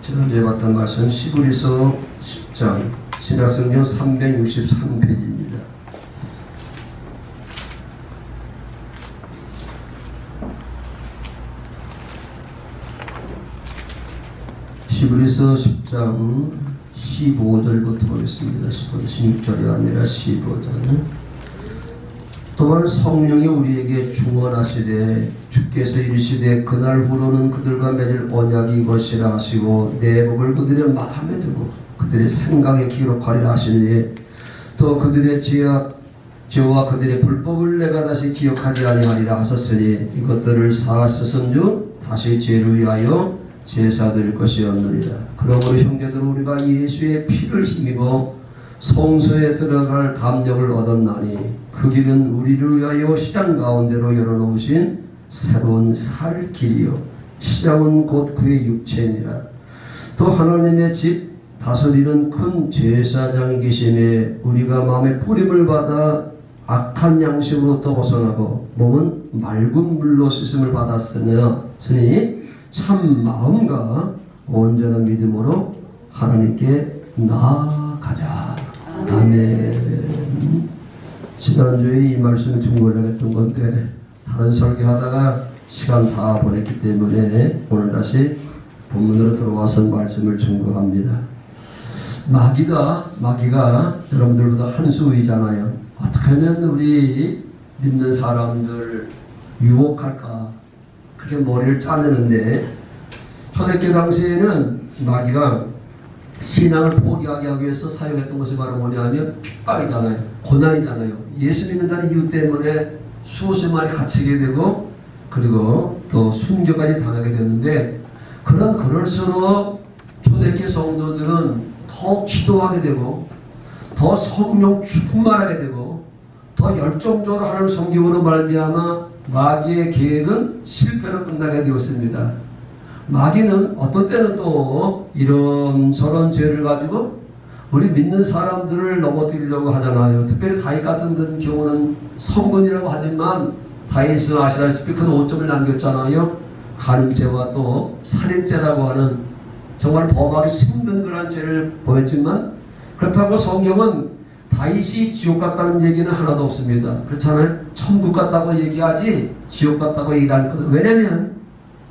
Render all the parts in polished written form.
지난주에 봤던 말씀 시브리서 10장 신약성경 363페이지입니다. 시브리서 10장 15절부터 보겠습니다. 16절이 아니라 15절. 또한 성령이 우리에게 중언하시되 주께서 이르시되 그날 후로는 그들과 맺을 언약이 이것이라 하시고 내 법을 그들의 마음에 두고 그들의 생각에 기록하리라 하시니 또 그들의 죄와 그들의 불법을 내가 다시 기억하지 아니하리라 하셨으니 이것들을 사하셨은 주 다시 죄를 위하여 제사 드릴 것이었느니라. 그러므로 형제들 우리가 예수의 피를 힘입어 성소에 들어갈 담력을 얻었나니 그 길은 우리를 위하여 시장 가운데로 열어놓으신 새로운 살 길이요 시장은 곧 그의 육체니라. 또 하나님의 집 다스리는 큰 제사장이 계심에 우리가 마음의 뿌림을 받아 악한 양식으로부터 벗어나고 몸은 맑은 물로 씻음을 받았으니 참 마음과 온전한 믿음으로 하나님께 나아가자. 아멘. 지난주에 이 말씀을 중고를 했던 건데 다른 설교하다가 시간 다 보냈기 때문에 오늘 다시 본문으로 들어와서 말씀을 중고합니다. 마귀가 여러분들보다 한 수 위잖아요. 어떻게 하면 우리 믿는 사람들 유혹할까 그렇게 머리를 짜내는데 초대교회 당시에는 마귀가 신앙을 포기하게 하기 위해서 사용했던 것이 바로 뭐냐면 핍박이잖아요. 고난이잖아요. 예수 믿는다는 이유 때문에 수없이 많이 갇히게 되고 그리고 또 순교까지 당하게 되는데 그럴수록 초대교회 성도들은 더 기도하게 되고 더 성령 충만하게 되고 더 열정적으로 하나님을 섬김으로 말미암아 마귀의 계획은 실패로 끝나게 되었습니다. 마귀는 어떤 때는 또 이런저런 죄를 가지고 우리 믿는 사람들을 넘어뜨리려고 하잖아요. 특별히 다윗 같은 경우는 성군이라고 하지만 다윗은 아시다시피 큰 오점을 남겼잖아요. 간음죄와 또 살인죄라고 하는 정말 범하기 힘든 그런 죄를 범했지만 그렇다고 성경은 다윗이 지옥 갔다는 얘기는 하나도 없습니다. 그렇잖아요. 천국 갔다고 얘기하지 지옥 갔다고 얘기하는 거든. 왜냐면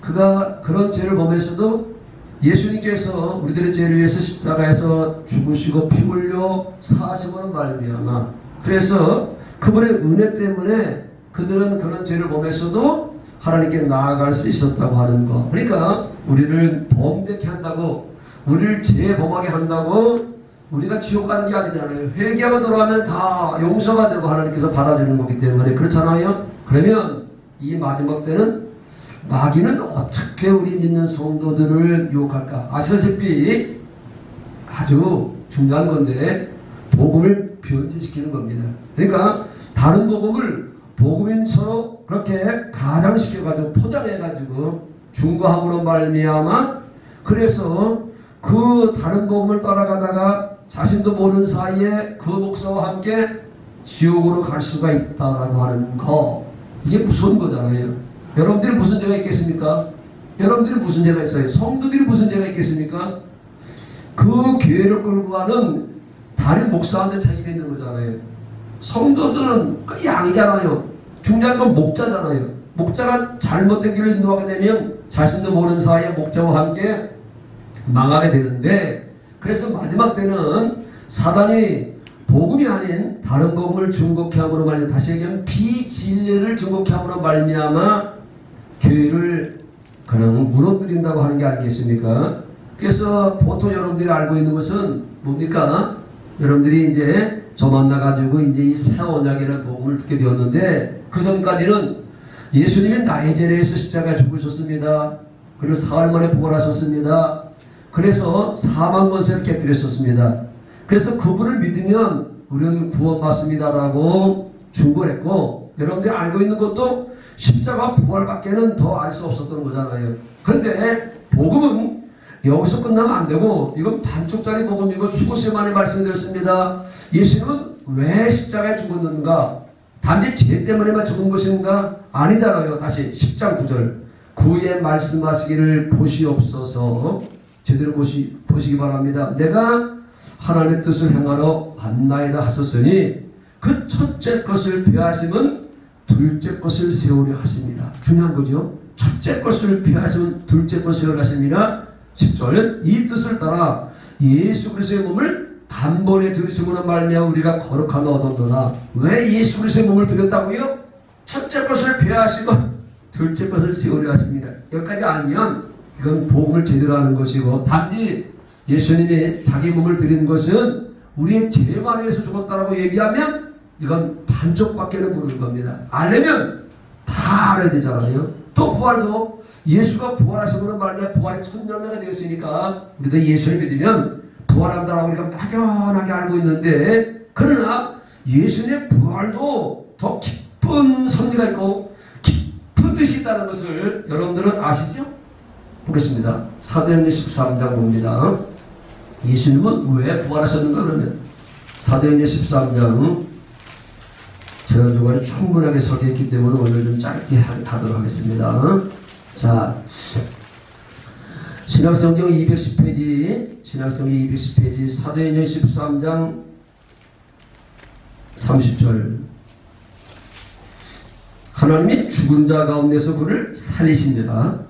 그가 그런 죄를 범했어도 예수님께서 우리들의 죄를 위해서 십자가에서 죽으시고 피 흘려 사하심으로 말미암아 그래서 그분의 은혜 때문에 그들은 그런 죄를 범했어도 하나님께 나아갈 수 있었다고 하는 거. 그러니까 우리를 범죄케 한다고 우리를 죄 범하게 한다고 우리가 지옥 가는 게 아니잖아요. 회개하고 돌아가면 다 용서가 되고 하나님께서 받아주는 거기 때문에 그렇잖아요. 그러면 이 마지막 때는 마귀는 어떻게 우리 믿는 성도들을 유혹할까? 아시다시피 아주 중요한 건데 복음을 변질시키는 겁니다. 그러니까 다른 복음을 복음인처럼 그렇게 가장시켜가지고 포장해가지고 중고함으로 말미암아 그래서 그 다른 복음을 따라가다가 자신도 모르는 사이에 그 목사와 함께 지옥으로 갈 수가 있다라고 하는 거 이게 무서운 거잖아요. 여러분들이 무슨 죄가 있겠습니까? 여러분들이 무슨 죄가 있어요? 성도들이 무슨 죄가 있겠습니까? 그 교회를 끌고 가는 다른 목사한테 책임이 있는 거잖아요. 성도들은 그 양이잖아요. 중요한 건 목자잖아요. 목자가 잘못된 길을 인도하게 되면 자신도 모르는 사이에 목자와 함께 망하게 되는데 그래서 마지막 때는 사단이 복음이 아닌 다른 복음을 중곡케 함으로 말미암아 다시 얘기하면 비진리를 중곡케 함으로 말미암아 교회를 그냥 무너뜨린다고 하는 게 아니겠습니까? 그래서 보통 여러분들이 알고 있는 것은 뭡니까? 여러분들이 이제 저 만나가지고 이제 이 새 언약이라는 복음을 듣게 되었는데 그 전까지는 예수님이 나의 죄를 위해서 십자가에 죽으셨습니다. 그리고 사흘 만에 부활하셨습니다. 그래서 사망 권세를 깨뜨렸었습니다. 그래서 그분을 믿으면 우리는 구원받습니다라고 중보했고 여러분들이 알고 있는 것도 십자가 부활밖에는 더 알 수 없었던 거잖아요. 그런데 복음은 여기서 끝나면 안 되고 이건 반쪽짜리 복음이고 수고세 많이 말씀드렸습니다. 예수님은 왜 십자가에 죽었는가? 단지 죄 때문에만 죽은 것인가? 아니잖아요. 다시 10장 9절 그의 말씀하시기를 보시옵소서 제대로 보시기 바랍니다. 내가 하나님의 뜻을 행하러 왔나이다 하셨으니 그 첫째 것을 배하시면 둘째 것을 세우려 하십니다. 중요한 거죠. 첫째 것을 배하시면 둘째 것을 세우려 하십니다. 10절 이 뜻을 따라 예수 그리스도의 몸을 단번에 들으심으로 말미암아 우리가 거룩함을 얻었노라. 왜 예수 그리스도의 몸을 드렸다고요? 첫째 것을 배하시고 둘째 것을 세우려 하십니다. 여기까지 아니면 이건 복음을 제대로 하는 것이고, 단지 예수님이 자기 몸을 드린 것은 우리의 죄만 위해서 죽었다라고 얘기하면 이건 반쪽밖에는 모르는 겁니다. 알려면 다 알아야 되잖아요. 또 부활도 예수가 부활하심으로 말미암아 부활의 첫 열매가 되었으니까 우리도 예수를 믿으면 부활한다라고 우리가 막연하게 알고 있는데, 그러나 예수님의 부활도 더 깊은 섭리가 있고 깊은 뜻이 있다는 것을 여러분들은 아시죠? 보겠습니다. 사도행전 13장 봅니다. 예수님은 왜 부활하셨는가 그러면 사도행전 13장 지난주간에 충분하게 소개했기 때문에 오늘 좀 짧게 하도록 하겠습니다. 자, 신약성경 210페이지, 신약성경 210페이지, 사도행전 13장 30절. 하나님이 죽은 자 가운데서 그를 살리십니다.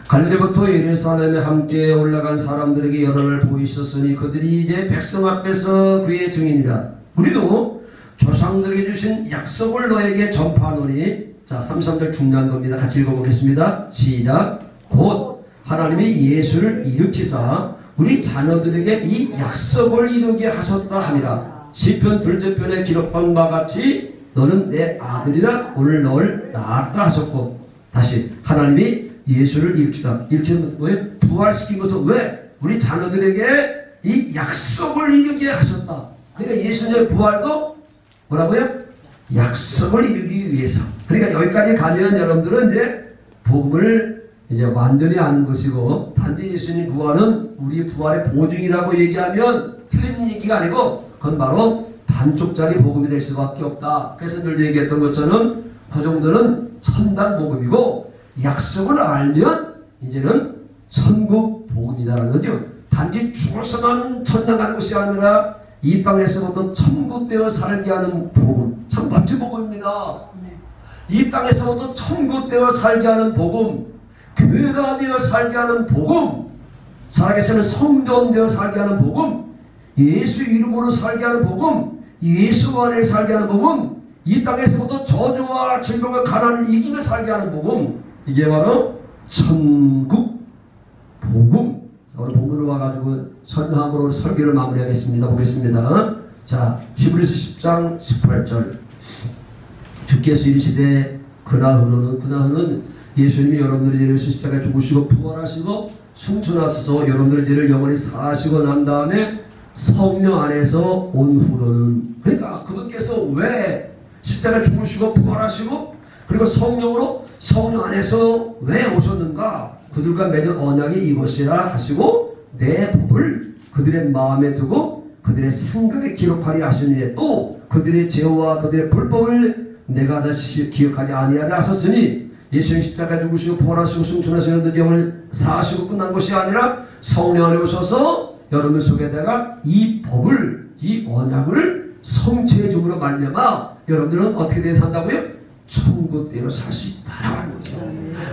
갈릴리부터 예루살렘에 함께 올라간 사람들에게 여러 날 보이셨으니 그들이 이제 백성 앞에서 그의 증인이라. 우리도 조상들에게 주신 약속을 너에게 전파하노니. 자, 33절 중요한 겁니다. 같이 읽어보겠습니다. 시작. 곧 하나님이 예수를 일으키사 우리 자녀들에게 이 약속을 이루게 하셨다 함이라. 시편 둘째 편에 기록한 바 같이 너는 내 아들이라 오늘 너를 낳았다 하셨고, 다시 하나님이 예수를 일으키는 뭐예요? 부활시킨 것은 왜? 우리 자녀들에게 이 약속을 이루게 하셨다. 그러니까 예수님의 부활도 뭐라고요? 약속을 이루기 위해서. 그러니까 여기까지 가면 여러분들은 이제 복음을 이제 완전히 아는 것이고, 단지 예수님 부활은 우리 부활의 보증이라고 얘기하면 틀린 얘기가 아니고 그건 바로 반쪽짜리 복음이 될 수밖에 없다. 그래서 늘 얘기했던 것처럼 그 정도는 첨단 복음이고, 약속을 알면 이제는 천국 복음이라는 거죠. 단지 죽어서만 천당 가는 것이 아니라 이 땅에서부터 천국 되어 살게 하는 복음. 참 멋진 복음입니다. 이 땅에서부터 천국 되어 살게 하는 복음, 교회가 되어 살게 하는 복음, 살아계시는 성전 되어 살게 하는 복음, 예수 이름으로 살게 하는 복음, 예수 안에 살게 하는 복음, 이 땅에서부터 저주와 질병과 가난을 이기며 살게 하는 복음, 이게 바로 천국 복음. 오늘 본문으로 와가지고 설명함으로 설교를 마무리하겠습니다. 보겠습니다. 자, 히브리서 10장 18절. 주께서 이르시되 그나흐는 예수님이 여러분들의 죄를 십자가에 죽으시고 부활하시고 승천하셔서 여러분들의 죄를 영원히 사하시고 난 다음에 성령 안에서 온 후로는, 그러니까 그분께서 왜 십자가에 죽으시고 부활하시고 그리고 성령 안에서 왜 오셨는가? 그들과 맺은 언약이 이것이라 하시고 내 법을 그들의 마음에 두고 그들의 생각에 기록하리 하시니, 또 그들의 죄와 그들의 불법을 내가 다시 기억하지 아니하리 하셨으니, 예수님 십자가 죽으시고 부활하시고 승천하시고 여러분들 영을 사하시고 끝난 것이 아니라 성령 안에 오셔서 여러분 속에다가 이 법을, 이 언약을 성취해 줌으로 말미암아 여러분들은 어떻게 되어 산다고요? 천국대로 살 수 있다라고 하는 거죠.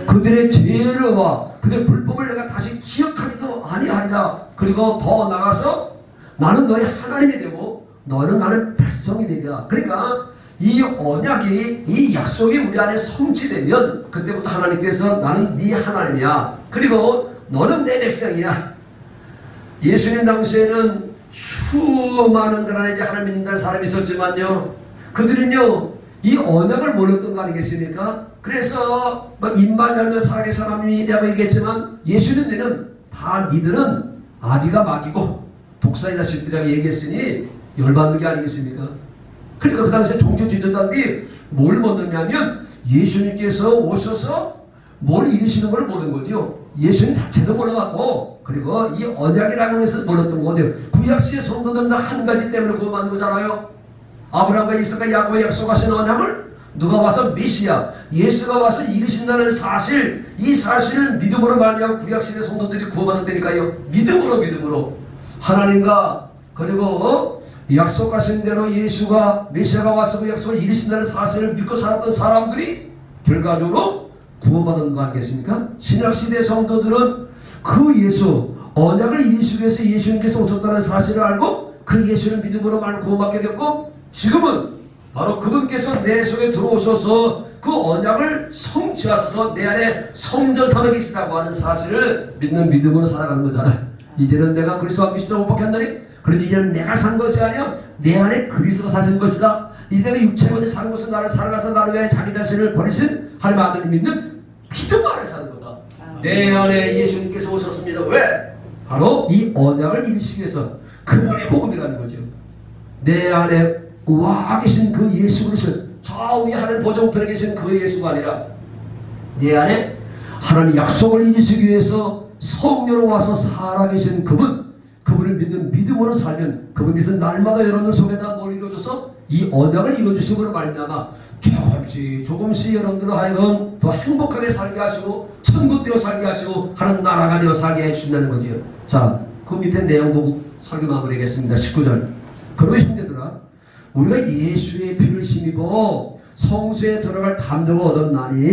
그들의 죄와 그들의 불법을 내가 다시 기억하기도 아니하리라. 그리고 더 나가서 나는 너의 하나님이 되고 너는 나는 백성이 되리라. 그러니까 이 언약이, 이 약속이 우리 안에 성취되면 그때부터 하나님께서 나는 네 하나님이야. 그리고 너는 내 백성이야. 예수님 당시에는 수많은 그런 이제 하나님 믿는 사람이 있었지만요, 그들은요 이 언약을 몰랐던 거 아니겠습니까? 그래서 뭐 입만 열면 살아계 사람이라고 얘기했지만 예수님들은 다 니들은 아비가 막이고 독사의 자식들이라고 얘기했으니 열받는 게 아니겠습니까? 그러니까 그 당시에 종교 지도자들이 뭘 묻느냐면 예수님께서 오셔서 뭘 이루시는 걸 모르는 거죠. 예수님 자체도 몰라봤고, 그리고 이 언약이라는 것을 몰랐던 거거든요. 구약시의 성도들은 다 한 가지 때문에 구원받는 거잖아요. 아브라함과 이삭과 야곱과 약속하신 언약을 누가 와서 메시아 예수가 와서 이르신다는 사실, 이 사실을 믿음으로 말미암아 구약시대 성도들이 구원받았다니까요. 믿음으로 하나님과 그리고 약속하신 대로 예수가 메시아가 와서 그 약속을 이루신다는 사실을 믿고 살았던 사람들이 결과적으로 구원받은 거 아니겠습니까? 신약시대 성도들은 그 예수, 언약을 예수께서 예수님께서 오셨다는 사실을 알고 그 예수를 믿음으로 말로 구원받게 됐고, 지금은 바로 그분께서 내 속에 들어오셔서 그 언약을 성취하셔서 내 안에 성전 삼에 계시다고 하는 사실을 믿는 믿음으로 살아가는 거잖아요. 이제는 내가 그리스도와 믿음으로 못 박혔나니? 그런데 이제는 내가 산 것이 아니라 내 안에 그리스도가 사신 것이다. 이제는 육체가 사는 것은 나를 살아가서 나를 위해 자기 자신을 버리신 하나님의 아들을 믿는 믿음 안에 사는 거다. 내 안에 예수님께서 오셨습니다. 왜? 바로 이 언약을 이루시기 위해서. 그분이 복음이라는 거죠. 내 안에 와 계신 그 예수 그리스도, 좌우에 하늘 보좌 우편에 계신 그 예수가 아니라 내 안에 하나님 약속을 이루시기 위해서 성령으로 와서 살아계신 그분을 믿는 믿음으로 살면 그분께서 날마다 여러분들 속에다 뭘 이루어줘서 이 언약을 이루어주심으로 말미암아 조금씩 여러분들로 하여금 더 행복하게 살게 하시고 천국되어 살게 하시고 하는 나라가 되어 살게 해주신다는 거지요. 자, 그 밑에 내용 보고 설교 마무리하겠습니다. 19절. 그러면 형제들아, 우리가 예수의 피를 힘입어 성소에 들어갈 담력을 얻었나니,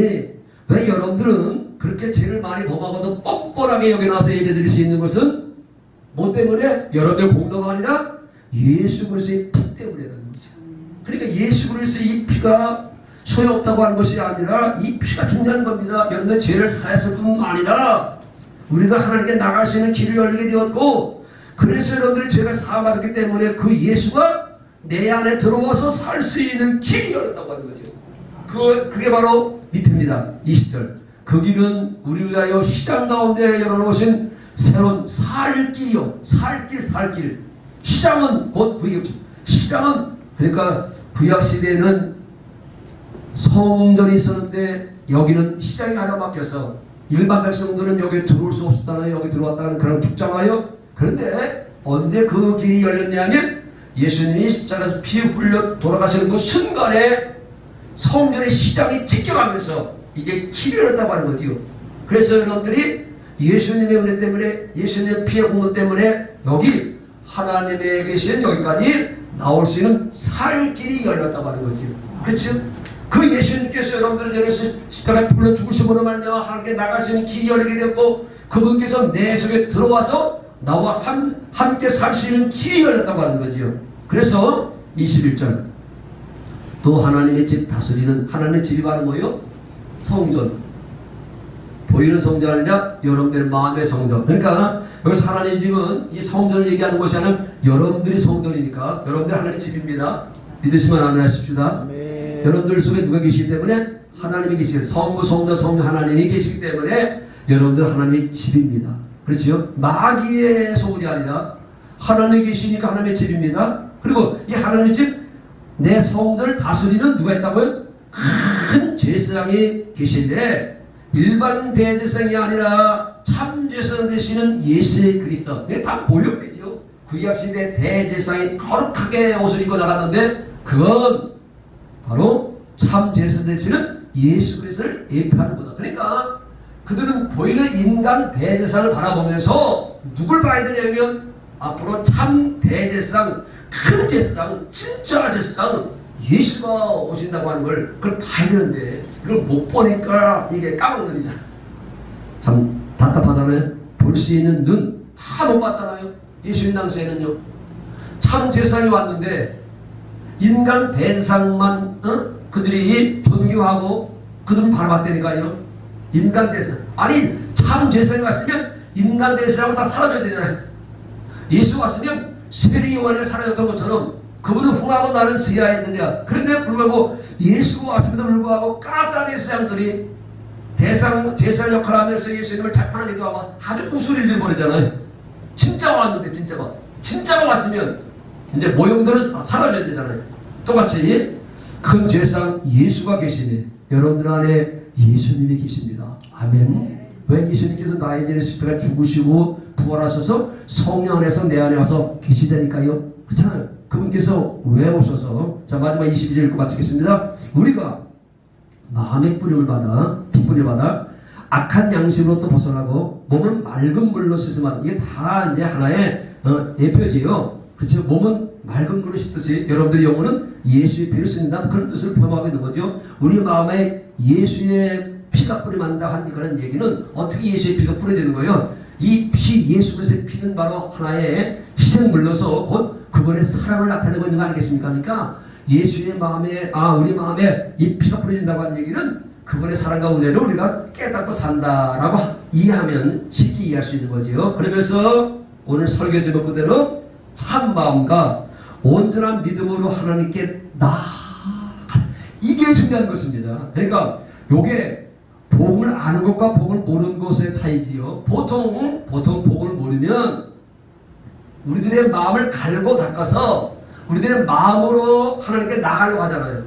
왜 여러분들은 그렇게 죄를 많이 범하고도 뻔뻔하게 여기 나서 예배드릴 수 있는 것은 뭐 때문에? 여러분들 공로가 아니라 예수 그리스도의 피 때문이라는 거죠. 그러니까 예수 그리스도의 이 피가 소용없다고 하는 것이 아니라 이 피가 중요한 겁니다. 여러분들 죄를 사했을 뿐만 아니라 우리가 하나님께 나갈 수 있는 길을 열리게 되었고, 그래서 여러분들이 죄가 사함받았기 때문에 그 예수가 내 안에 들어와서 살 수 있는 길이 열렸다고 하는 거죠. 그게 바로 밑입니다. 20절. 그 길은 우리 위하여 시장 가운데 열어놓으신 새로운 살 길이요. 살 길. 시장은 곧 구약. 시장은, 그러니까 구약 시대에는 성전이 있었는데 여기는 시장이 하나 막혀서 일반 백성들은 여기 들어올 수 없었잖아요. 여기 들어왔다는 그런 축장하여. 그런데 언제 그 길이 열렸냐면 예수님이 십자가에서 피 흘려 돌아가시는 그 순간에 성전의 시장이 찢겨가면서 이제 길이 열렸다고 하는 거지요. 그래서 여러분들이 예수님의 은혜 때문에, 예수님의 피의 공로 때문에 여기 하나님에 계신 여기까지 나올 수 있는 살 길이 열렸다고 하는 거지요. 그렇죠? 그 예수님께서 여러분들을 십자가에 풀려 죽으심으로 말미암아 하나님께 나가시는 길이 열리게 되었고, 그분께서 내 속에 들어와서 나와 함께 살 수 있는 길이 열렸다고 하는 거지요. 그래서 21절. 또 하나님의 집 다스리는, 하나님의 집이 바로 뭐예요? 성전. 보이는 성전 아니라 여러분들의 마음의 성전. 그러니까 여기서 하나님의 집은 이 성전을 얘기하는 것이 아니라 여러분들이 성전이니까 여러분들 하나님의 집입니다. 믿으시면 아멘 하십시다. 여러분들 속에 누가 계시기 때문에? 하나님이 계시기 때문에, 성부, 성자, 성령 하나님이 계시기 때문에 여러분들 하나님의 집입니다. 그렇지요? 마귀의 소굴이 아니라 하나님이 계시니까 하나님의 집입니다. 그리고 이 하나님의 집, 내 성전을 다스리는 누가 있다고요? 큰 제사장이 계신데 일반 대제사장이 아니라 참 제사장 되시는 예수의 그리스도. 이게 다 모형이죠. 구약시대 대제사장이 거룩하게 옷을 입고 나갔는데 그건 바로 참 제사장 되시는 예수 그리스도를 예표하는 거다. 그러니까 그들은 보이는 인간 대제사장을 바라보면서 누굴 봐야 되냐면 앞으로 참 대제사장, 큰 제사장, 진짜 제사장 예수가 오신다고 하는 걸 그걸 봐야 되는데 이걸 못 보니까 이게 까먹는이잖아. 참 답답하다며. 볼 수 있는 눈 다 못 봤잖아요. 예수님 당시에는요. 참 제사장이 왔는데 인간 대제사장만 그들이 존경하고 그들은 바라봤다니까요. 인간 대제사장. 아니 참 제사장이 왔으면 인간 대제사장은 다 사라져야 되잖아요. 예수 왔으면 세리 요한이 사라졌던 것처럼 그분은 흥하고 나는 세아야 되냐. 그런데 불구하고 예수가 왔음에도 불구하고 가짜 제사장들이 제사장 역할을 하면서 예수님을 자판하기도 하고 아주 우스리를 버리잖아요. 진짜 왔는데 진짜가 왔으면 이제 모형들은 사라져야 되잖아요. 똑같이 큰 제사장 예수가 계시네. 여러분들 안에 예수님이 계십니다. 아멘. 왜? 예수님께서 나의 죄를 십자가에 죽으시고 부활하셔서 성령 안에서 내 안에 와서 계시다니까요. 그렇잖아요. 그분께서 왜 오셔서. 자, 마지막 22절 읽고 마치겠습니다. 우리가 마음의 뿌림을 받아 핏뿌림을 받아 악한 양식으로부터 벗어나고 몸은 맑은 물로 씻음하다. 이게 다 이제 하나의 예표지요. 그렇죠? 몸은 맑은 물로 씻듯이 여러분들의 영혼은 예수의 피를 씻는다. 그런 뜻을 포함하고 있는 거죠. 우리 마음에 예수의 피가 뿌림한다 하는 그런 얘기는 어떻게 예수의 피가 뿌려지는 거예요? 이 피, 예수 그리스도의 피는 바로 하나의 희생물로서 곧 그분의 사랑을 나타내고 있는 거 아니겠습니까? 그러니까 예수의 마음에, 우리 마음에 이 피가 뿌려진다고 하는 얘기는 그분의 사랑과 은혜를 우리가 깨닫고 산다라고 이해하면 쉽게 이해할 수 있는 거지요. 그러면서 오늘 설교 제목 그대로 참 마음과 온전한 믿음으로 하나님께 이게 중요한 것입니다. 그러니까 요게 복음을 아는 것과 복음을 모르는 것의 차이지요. 보통 복음을 모르면 우리들의 마음을 갈고 닦아서 우리들의 마음으로 하나님께 나가려고 하잖아요.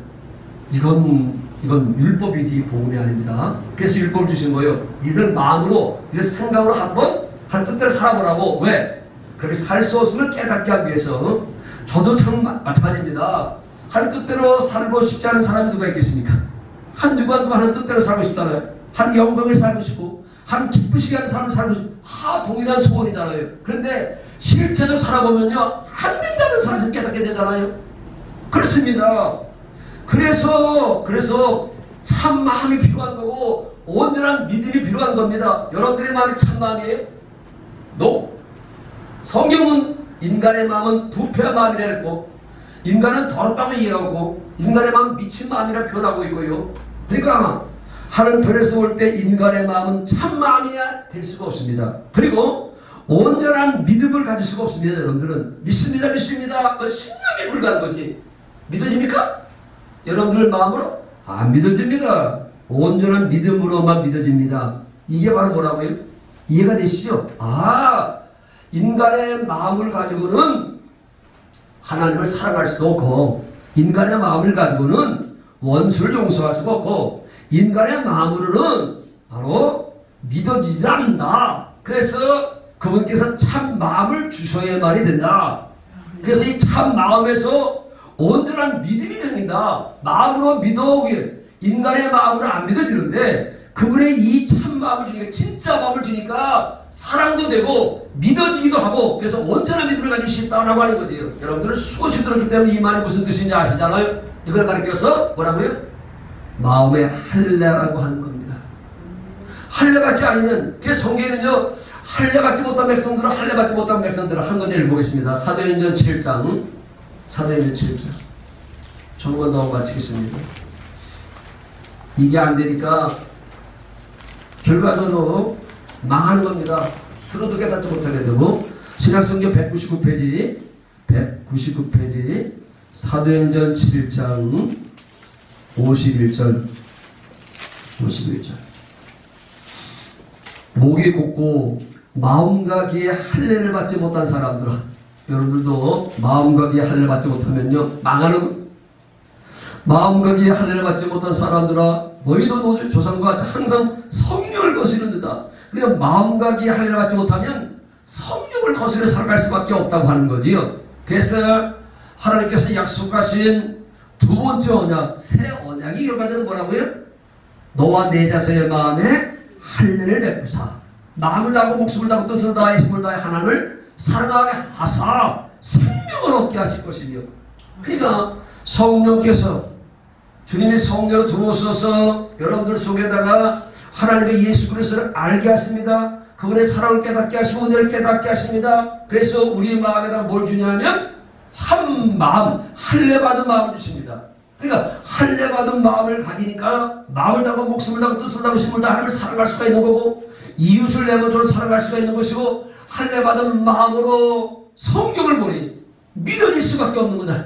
이건 율법이지 복음이 아닙니다. 그래서 율법을 주신 거예요. 니들 마음으로, 니들 생각으로 한번 한 뜻대로 살아보라고. 왜? 그렇게 살 수 없음을 깨닫게 하기 위해서. 저도 참 마찬가지입니다. 한 뜻대로 살고 싶지 않은 사람이 누가 있겠습니까? 한 주간도 하는 뜻대로 살고 싶잖아요. 한 영광에 살고 싶고 한 기쁘시게 하는 삶을 살고 싶고 다 동일한 소원이잖아요. 그런데 실제로 살아보면요 안 된다는 사실을 깨닫게 되잖아요. 그렇습니다. 그래서 참 마음이 필요한 거고 온전한 믿음이 필요한 겁니다. 여러분들의 마음이 참 마음이에요? No. 성경은 인간의 마음은 부패한 마음이라 했고 인간은 더럽다고 이해하고 인간의 마음은 미친 마음이라 표현하고 있고요. 그러니까 하나님 편에서 볼 때 인간의 마음은 참 마음이야 될 수가 없습니다. 그리고 온전한 믿음을 가질 수가 없습니다. 여러분들은 믿습니다. 신념이 불가한 거지. 믿어집니까? 여러분들 마음으로? 안 믿어집니다. 온전한 믿음으로만 믿어집니다. 이게 바로 뭐라고요? 이해가 되시죠? 인간의 마음을 가지고는 하나님을 사랑할 수도 없고 인간의 마음을 가지고는 원수를 용서할 수가 없고 인간의 마음으로는 바로 믿어지지 않는다. 그래서 그분께서 참 마음을 주셔야 말이 된다. 그래서 이 참 마음에서 온전한 믿음이 생긴다. 마음으로 믿어. 인간의 마음으로 안 믿어지는데 그분의 이 참 마음을 주니까 진짜 마음을 주니까 사랑도 되고 믿어지기도 하고 그래서 온전한 믿음을 가질 수 있다고 하는 거죠. 여러분들은 수없이 들었기 때문에 이 말이 무슨 뜻인지 아시잖아요. 이걸 가르쳐서 뭐라고요? 마음의 할례라고 하는 겁니다. 할례받지 않으면 그래서 성경에는요 할례받지 못한 백성들은 할례받지 못한 백성들을 한 건을 읽어보겠습니다. 사도행전 7장 정권 더 마치겠습니다. 이게 안 되니까 결과적으로 망하는 겁니다. 들어도 깨닫지 못하게 되고 신약성경 199페이지 사도행전 7장 51절 목이 곧고 마음과 귀에 할례를 받지 못한 사람들아 여러분들도 마음과 귀에 할례를 받지 못하면요 망하는 마음과 귀에 할례를 받지 못한 사람들아 너희도 너희 조상과 같이 항상 성령을 거스르는다. 그러니까 마음과 귀에 할례를 받지 못하면 성령을 거스려 살아갈 수밖에 없다고 하는 거지요. 그래서 하나님께서 약속하신 두 번째 언약, 새 언약이 결과적으로 뭐라고요? 너와 내 자손의 마음에 할례를 베푸사 마음을 다하고 목숨을 다하고 뜻을 다하여 힘을 다하여 하나님을 사랑하게 하사 생명을 얻게 하실 것이며 그러니까 성령께서 주님이 성령으로 들어오셔서 여러분들 속에다가 하나님의 예수 그리스도를 알게 하십니다. 그분의 사랑을 깨닫게 하시고 은혜를 깨닫게 하십니다. 그래서 우리 마음에다 뭘 주냐면 참 마음, 할례받은 마음을 주십니다. 그러니까 할례받은 마음을 가지니까 마음을 다하고 목숨을 다하고 뜻을 다하고 힘을 다하고 하나님을 사랑할 수가 있는 거고 이웃을 내 몸처럼 사랑할 수가 있는 것이고 할례받은 마음으로 성경을 보니 믿어질 수밖에 없는 거다.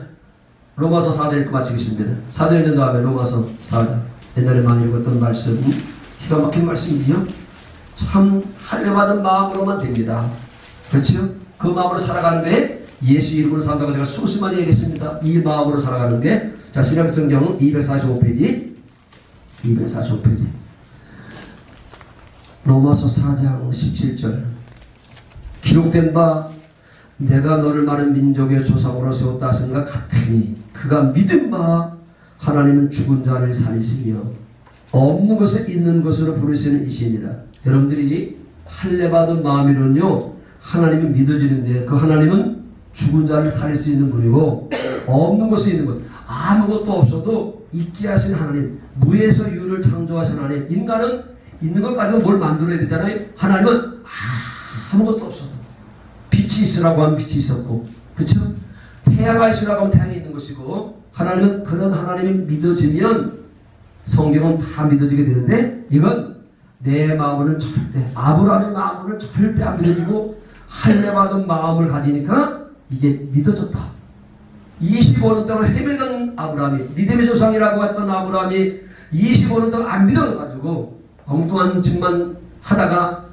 로마서 4장 읽고 마치겠습니다. 사도행전 다음에 로마서 4장 옛날에 많이 읽었던 말씀 기가 막힌 말씀이지요. 참 할례받은 마음으로만 됩니다. 그렇죠? 그 마음으로 살아가는 게 예수 이름으로 산다고 제가 수수만 얘기했습니다. 이 마음으로 살아가는 게 자 신약성경 245페이지 로마서 4장 17절 기록된 바 내가 너를 많은 민족의 조상으로 세웠다 하신 것 같으니 그가 믿은 바 하나님은 죽은 자를 살리시며 없는 것을 있는 것으로 부르시는 이십니다. 여러분들이 할례받은 마음이론요 하나님이 믿어지는데 그 하나님은 죽은 자를 살릴 수 있는 분이고 없는 것이 있는 것 아무것도 없어도 있게 하신 하나님 무에서 유를 창조하신 하나님 인간은 있는 것 가지고 뭘 만들어야 되잖아요. 하나님은 아무것도 없어도 빛이 있으라고 하면 빛이 있었고 그렇죠? 태양이 있으라고 하면 태양이 있는 것이고 하나님은 그런 하나님이 믿어지면 성경은 다 믿어지게 되는데 이건 내 마음은 절대 아브라함의 마음은 절대 안 믿어지고 할례받은 마음을 가지니까 이게 믿어졌다. 25년 동안 헤매던 아브라함이 믿음의 조상이라고 했던 아브라함이 25년 동안 안 믿어가지고 엉뚱한 짓만 하다가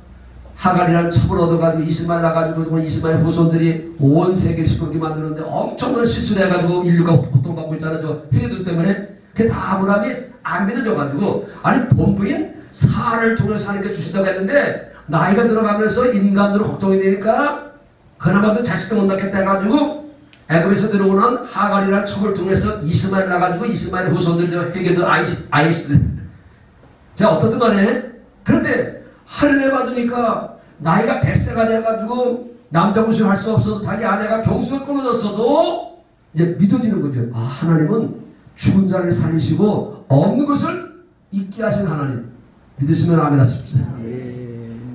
하갈이라는 첩을 얻어가지고 이스마엘 나가지고 이스마엘 후손들이 온 세계를 시끄럽게 만드는데 엄청난 실수를 해가지고 인류가 고통받고 있잖아요. 저 회개들 때문에. 그게 다 아브라함이 안 믿어져가지고 아니 본부인 사를 통해서 하나님께 주신다고 했는데 나이가 들어가면서 인간으로 걱정이 되니까 그나마도 자식도 못 낳겠다 해가지고 애굽에서 들어오는 하갈이라는 첩을 통해서 이스마엘 나가지고 이스마엘 후손들 저 회개들 아이시들 자 어떻든 간에 그런데 할례 받으니까 나이가 100세가 돼가지고 남자 구실 할 수 없어도 자기 아내가 경수가 끊어졌어도 이제 믿어지는 거죠. 아 하나님은 죽은 자를 살리시고 없는 것을 있게 하신 하나님 믿으시면 아멘 하십시오.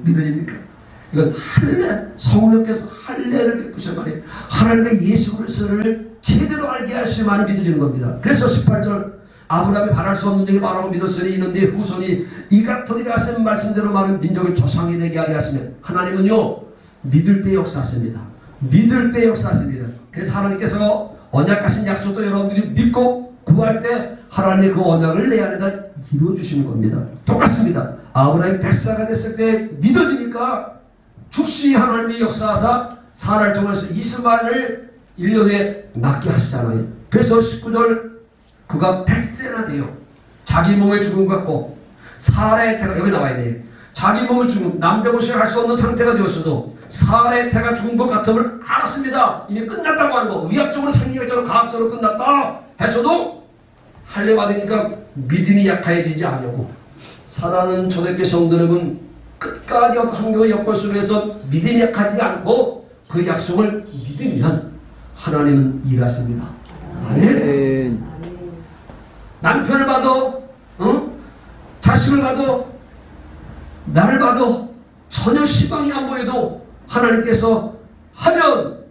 믿어집니까? 이건 할례 성령께서 할례를 베푸셔 말이에요. 하나님의 예수 그리스도를 제대로 알게 하시면 믿어지는 겁니다. 그래서 18절 아브라함이 바랄 수 없는 일을 바라고 믿었으니 이는 네 후손이 이 같으리라 하신 말씀대로 많은 민족의 조상이 되게 하려 하시면 하나님은요 믿을 때 역사하십니다. 믿을 때 역사하십니다. 그래서 하나님께서 언약하신 약속도 여러분들이 믿고 구할 때 하나님의 그 언약을 내 안에다 이루어주시는 겁니다. 똑같습니다. 아브라함이 100세가 됐을 때 믿어지니까 즉시 하나님이 역사하사 사라를 통해서 이스마엘을 1년 후에 낳게 하시잖아요. 그래서 19절 그가 100세나 돼요. 자기 몸의 죽음 같고 사라의 태가 여기 나와야 돼. 자기 몸을 죽음 남자 고시를 할 수 없는 상태가 되었어도 사라의 태가 죽은 것 같음을 알았습니다. 이미 끝났다고 하는 거 의학적으로 생리학적으로 과학적으로 끝났다 했어도 할례 받으니까 믿음이 약해지지 않냐고. 사랑하는 초대교회 성도 여러분 끝까지 어떤 환경의 여건 속에서 믿음이 약하지 않고 그 약속을 믿으면 하나님은 일하십니다. 아멘. 남편을 봐도 자식을 봐도 나를 봐도 전혀 희망이 안 보여도 하나님께서 하면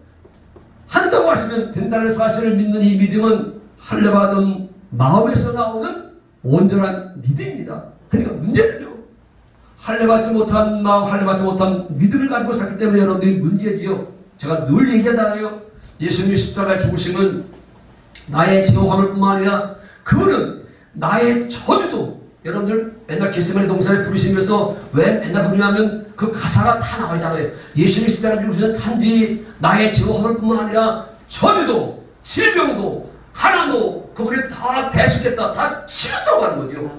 한다고 하시면 된다는 사실을 믿는 이 믿음은 할례받은 마음에서 나오는 온전한 믿음입니다. 그러니까 문제는요 할례받지 못한 마음 할례받지 못한 믿음을 가지고 살기 때문에 여러분들이 문제지요. 제가 늘 얘기하잖아요. 예수님이 십자가에 죽으심은 나의 제호함을 뿐만 아니라 그분은 나의 저주도 여러분들 맨날 겟세마네 동산에 부르시면서 왜 맨날 부르냐면 그 가사가 다 나오잖아요. 예수님이 십자가에 죽으시는 탄뒤 나의 제호함을 뿐만 아니라 저주도 질병도 하나도 그분이 다 대수겠다 다 치렀다고 하는 거죠.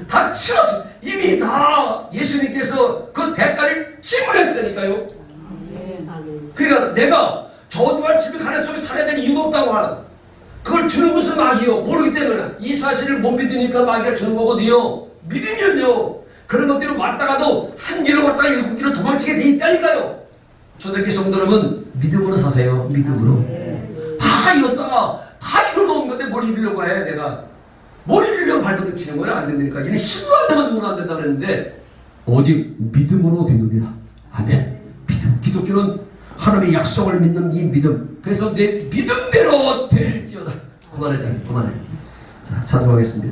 다 치렀어. 이미 다 예수님께서 그 대가를 지불했으니까요. 그러니까 내가 저주할 집에 가래 속에 살아야 될 이유가 없다고 하는 그걸 주는 것은 마귀요. 모르기 때문에 이 사실을 못 믿으니까 마귀가 주는 거거든요. 믿으면요 그런 것들이 왔다가도 한 길로 왔다가 7길로 도망치게 돼 있다니까요. 초대교회 성도 여러분 믿음으로 사세요. 믿음으로. 다 이뤘다가 다 이뤄놓은 건데 뭘 이루려고 해. 내가 뭘 이루려고 발버둥 치는 거야. 안 된다니까. 이는 힘으로 안 되면 누구나 안 된다 그랬는데 오직 믿음으로 된 겁니다. 아멘. 믿음. 기독교는 하나님의 약속을 믿는 이 믿음. 그래서 내 믿음대로 될지어다. 그만해. 자, 찬송하겠습니다.